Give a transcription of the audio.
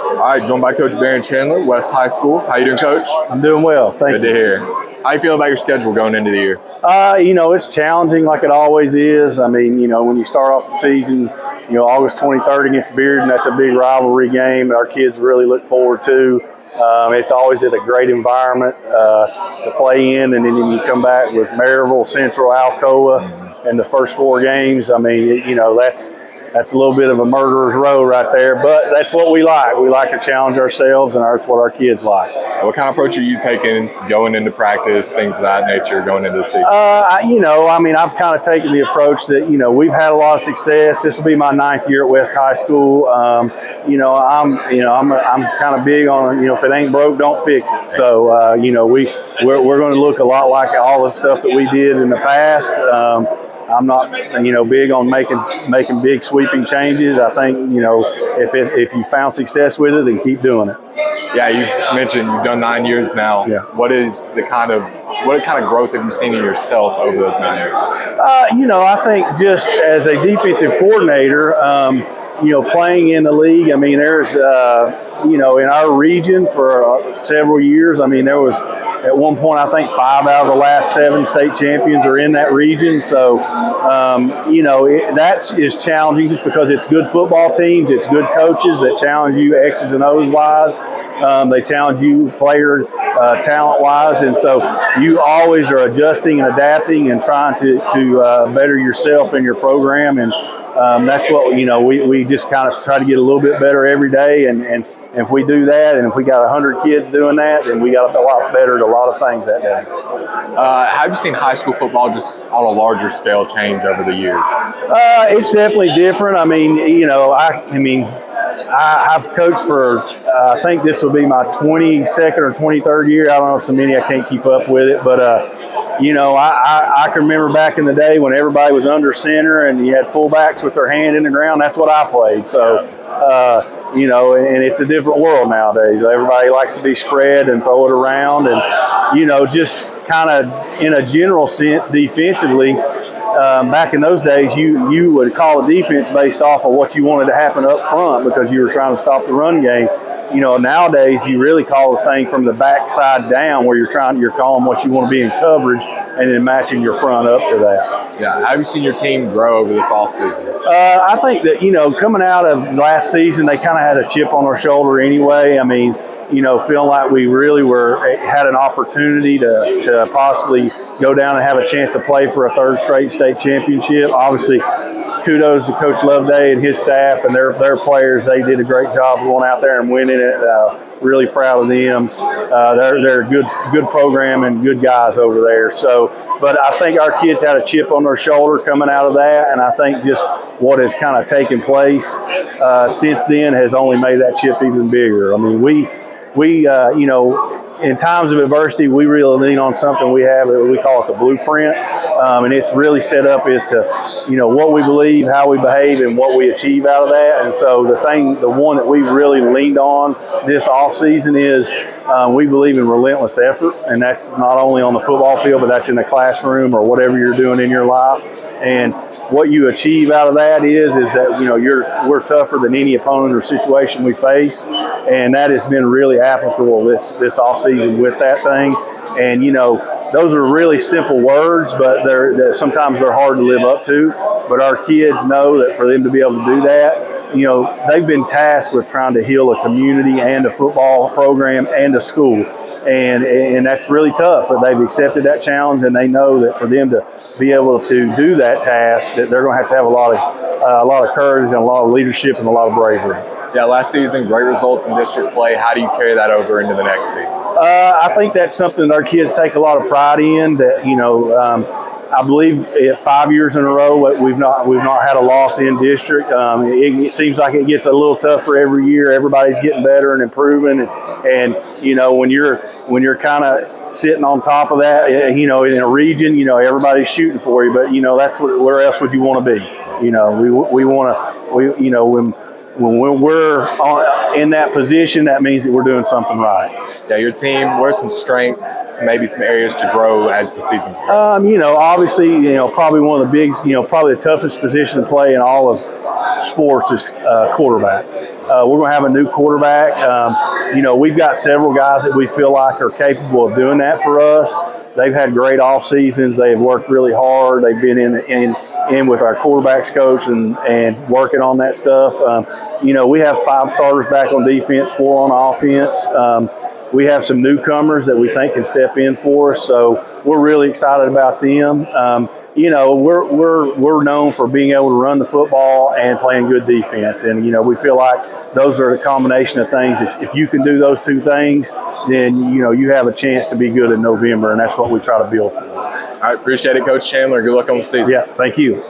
All right, joined by Coach Barron Chandler, West High School. How you doing, Coach? I'm doing well, thank you. Good to hear. How you feel about your schedule going into the year? It's challenging like it always is. I mean, when you start off the season, August 23rd against Bearden, that's a big rivalry game that our kids really look forward to. It's always at a great environment to play in, and then you come back with Maryville, Central, Alcoa, and the first 4 games. I mean, that's a little bit of a murderer's row right there, but that's what we like. We like to challenge ourselves, and that's what our kids like. What kind of approach are you taking going into practice, things of that nature, going into the season? I've kind of taken the approach that, we've had a lot of success. This will be my 9th year at West High School. I'm kind of big on, if it ain't broke, don't fix it. So, we're going to look a lot like all the stuff that we did in the past. I'm not, big on making big sweeping changes. I think, if you found success with it, then keep doing it. Yeah, you've mentioned you've done 9 years now. Yeah. What kind of growth have you seen in yourself over those 9 years? I think just as a defensive coordinator, playing in the league, I mean, there's, in our region for several years, I mean, there was at one point, I think 5 out of the last 7 state champions are in that region. So, that is challenging just because it's good football teams, it's good coaches that challenge you X's and O's wise. They challenge you player talent wise. And so you always are adjusting and adapting and trying to better yourself and your program. And that's what, we just kind of try to get a little bit better every day. And if we do that, and if we got 100 kids doing that, then we got a lot better at a lot of things that day. Have you seen high school football just on a larger scale change over the years? It's definitely different. I mean, I've coached for, I think this will be my 22nd or 23rd year. I don't know, so many I can't keep up with it. But, I can remember back in the day when everybody was under center and you had fullbacks with their hand in the ground. That's what I played. So, and it's a different world nowadays. Everybody likes to be spread and throw it around. And, just kind of in a general sense, defensively, back in those days, you would call a defense based off of what you wanted to happen up front because you were trying to stop the run game. Nowadays you really call this thing from the backside down, where you're calling what you want to be in coverage and then matching your front up to that. Yeah. How have you seen your team grow over this offseason? I think that, coming out of last season, they kind of had a chip on their shoulder anyway. I mean, feeling like we really had an opportunity to possibly go down and have a chance to play for a 3rd straight state championship. Obviously, kudos to Coach Loveday and his staff and their players. They did a great job going out there and winning it. Really proud of them. They're a good program and good guys over there. So, but I think our kids had a chip on their shoulder coming out of that, and I think just what has kind of taken place since then has only made that chip even bigger. I mean, we in times of adversity, we really lean on something we have. We call it the blueprint, and it's really set up as to, what we believe, how we behave, and what we achieve out of that. And so the one that we really leaned on this off season is we believe in relentless effort, and that's not only on the football field, but that's in the classroom or whatever you're doing in your life. And what you achieve out of that is that we're tougher than any opponent or situation we face, and that has been really applicable this off season with that thing. And those are really simple words, but sometimes they're hard to live up to. But our kids know that for them to be able to do that, they've been tasked with trying to heal a community and a football program and a school, and that's really tough. But they've accepted that challenge, and they know that for them to be able to do that task, that they're going to have a lot of courage and a lot of leadership and a lot of bravery. Yeah, last season, great results in district play. How do you carry that over into the next season? I think that's something that our kids take a lot of pride in. That I believe 5 years in a row we've not had a loss in district. It seems like it gets a little tougher every year. Everybody's getting better and improving, and when you're kind of sitting on top of that, in a region, everybody's shooting for you. But that's where else would you want to be? When we're in that position, that means that we're doing something right. Yeah, your team, what are some strengths, maybe some areas to grow as the season progresses? Obviously, probably one of the biggest, probably the toughest position to play in all of sports is quarterback. We're going to have a new quarterback. We've got several guys that we feel like are capable of doing that for us. They've had great off seasons. They've worked really hard. They've been in with our quarterbacks coach and working on that stuff. We have 5 starters back on defense, 4 on offense. We have some newcomers that we think can step in for us, so we're really excited about them. We're known for being able to run the football and playing good defense, and we feel like those are a combination of things. If you can do those 2 things, then you have a chance to be good in November, and that's what we try to build for. All right, appreciate it, Coach Chandler. Good luck on the season. Yeah, thank you.